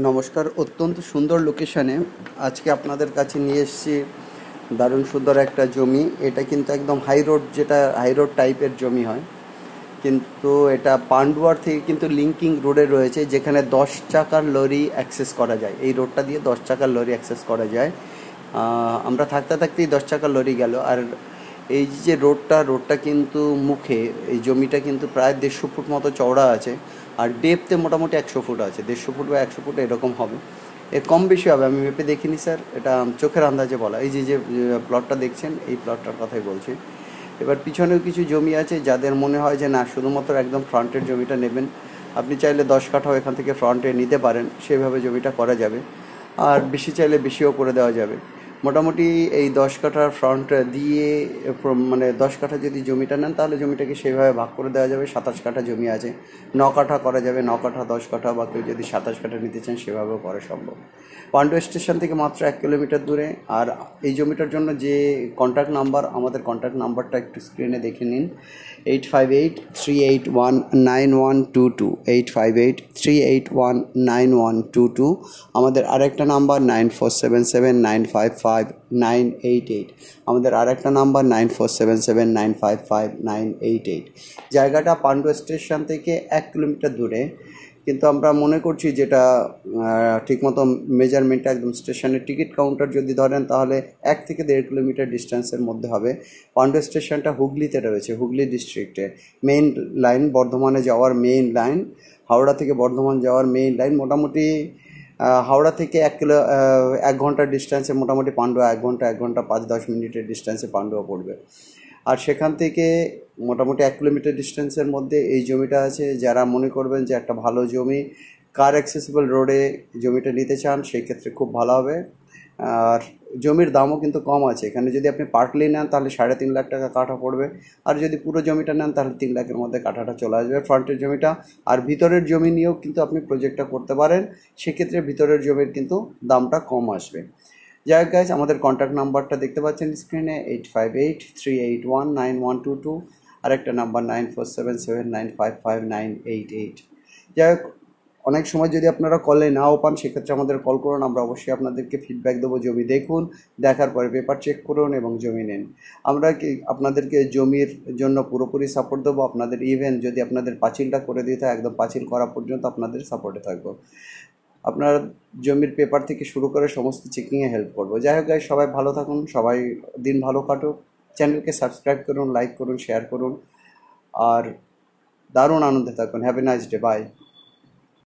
নমস্কার। অত্যন্ত সুন্দর লোকেশানে আজকে আপনাদের কাছে নিয়ে এসেছি। দারুণ সুন্দর একটা জমি। এটা কিন্তু একদম হাই রোড, যেটা হাই রোড টাইপের জমি হয়, কিন্তু এটা পান্ডুয়ার থেকে কিন্তু লিঙ্কিং রোডে রয়েছে, যেখানে 10 চাকার লরি অ্যাক্সেস করা যায়। এই রোডটা দিয়ে 10 চাকার লরি অ্যাক্সেস করা যায়। আমরা থাকতে থাকতেই 10 চাকার লরি গেল। আর এই যে রোডটা কিন্তু মুখে, এই জমিটা কিন্তু প্রায় 150 ফুট মতো চওড়া আছে। আর ডেপথে মোটামুটি 100 ফুট আছে, 150 ফুট বা 100 ফুট এরকম হবে। এর কম বেশি হবে, আমি মেপে দেখিনি স্যার, এটা চোখের আন্দাজে বলা। এই যে যে প্লটটা দেখছেন, এই প্লটটার কথাই বলছি। এবার পিছনেও কিছু জমি আছে, যাদের মনে হয় যে না শুধুমাত্র একদম ফ্রন্টের জমিটা নেবেন, আপনি চাইলে 10 কাঠাও এখান থেকে ফ্রন্টে নিতে পারেন, সেভাবে জমিটা করা যাবে। আর বেশি চাইলে বেশিও করে দেওয়া যাবে। মোটামুটি এই 10 কাঠার ফ্রন্ট দিয়ে মানে 10 কাঠা যদি জমিটা নেন, তাহলে জমিটাকে সেইভাবে ভাগ করে দেওয়া যাবে। 27 কাঠা জমি আছে, 9 কাঠা করা যাবে, 9 কাঠা 10 কাঠা, বা কেউ যদি 27 কাঠা নিতে চান সেভাবেও করা সম্ভব। পান্ডু স্টেশন থেকে মাত্র 1 কিলোমিটার দূরে। আর এই জমিটার জন্য যে কন্ট্যাক্ট নাম্বার, আমাদের কন্ট্যাক্ট নাম্বারটা একটু স্ক্রিনে দেখে নিন। 8583819122, 8583819122। আমাদের আরেকটা নাম্বার 9477955988। আমাদের আরেকটা নাম্বার 9477955988। জায়গাটা পান্ডু স্টেশন থেকে 1 কিলোমিটার দূরে, কিন্তু আমরা মনে করছি যেটা ঠিকমতো মেজারমেন্টটা একদম স্টেশনের টিকিট কাউন্টার যদি ধরেন, তাহলে 1 থেকে 1.5 কিলোমিটার ডিস্টেন্সের মধ্যে হবে। পান্ডু স্টেশনটা হুগলিতে রয়েছে, হুগলি ডিস্ট্রিক্টে। মেইন লাইন, বর্ধমানে যাওয়ার মেইন লাইন, হাওড়া থেকে বর্ধমান যাওয়ার মেইন লাইন। মোটামুটি হাওড়া থেকে 1 ঘন্টার ডিস্টেন্সে মোটামুটি পান্ডুয়া, 1 ঘন্টা 5-10 মিনিটের ডিস্টেন্সে পান্ডুয়া পড়বে। আর সেখান থেকে মোটামুটি 1 কিলোমিটার ডিস্টেন্সের মধ্যে এই জমিটা আছে। যারা মনে করবেন যে একটা ভালো জমি, কার অ্যাক্সেসিবল রোডে জমিটা নিতে চান, সেই ক্ষেত্রে খুব ভালো হবে। আর জমির দামও কিন্তু কম আছে এখানে। যদি আপনি পার্টলি নেন তাহলে 3.5 লাখ টাকা কাঠা পড়বে। আর যদি পুরো জমিটা নেন তাহলে 3 লাখের মধ্যে কাঠাটা চলে আসবে, ফ্রন্টের জমিটা। আর ভিতরের জমি নিয়েও কিন্তু আপনি প্রজেক্টটা করতে পারেন, সেক্ষেত্রে ভিতরের জমির কিন্তু দামটা কম আসবে। যাই হোক গাইজ, আমাদের কন্ট্যাক্ট নাম্বারটা দেখতে পাচ্ছেন স্ক্রিনে, 8583819122। আর একটা নাম্বার 9477955988। যাই হোক, অনেক সময় যদি আপনারা কলে নাও পান, সেক্ষেত্রে আমাদের কল করুন, আমরা অবশ্যই আপনাদেরকে ফিডব্যাক দেবো। জমি দেখুন, দেখার পরে পেপার চেক করুন এবং জমি নিন। আমরা আপনাদেরকে জমির জন্য পুরোপুরি সাপোর্ট দেবো। আপনাদের ইভেন যদি আপনাদের পাঁচিলটা করে দিতে হয়, একদম পাঁচিল করা পর্যন্ত আপনাদের সাপোর্টে থাকবো। আপনার জমির পেপার থেকে শুরু করে সমস্ত চেকিংয়ে হেল্প করবো। যাই হোক গাইজ, সবাই ভালো থাকুন, সবাই দিন ভালো কাটুক। চ্যানেলকে সাবস্ক্রাইব করুন, লাইক করুন, শেয়ার করুন, আর দারুণ আনন্দে থাকুন। Have a nice day, by.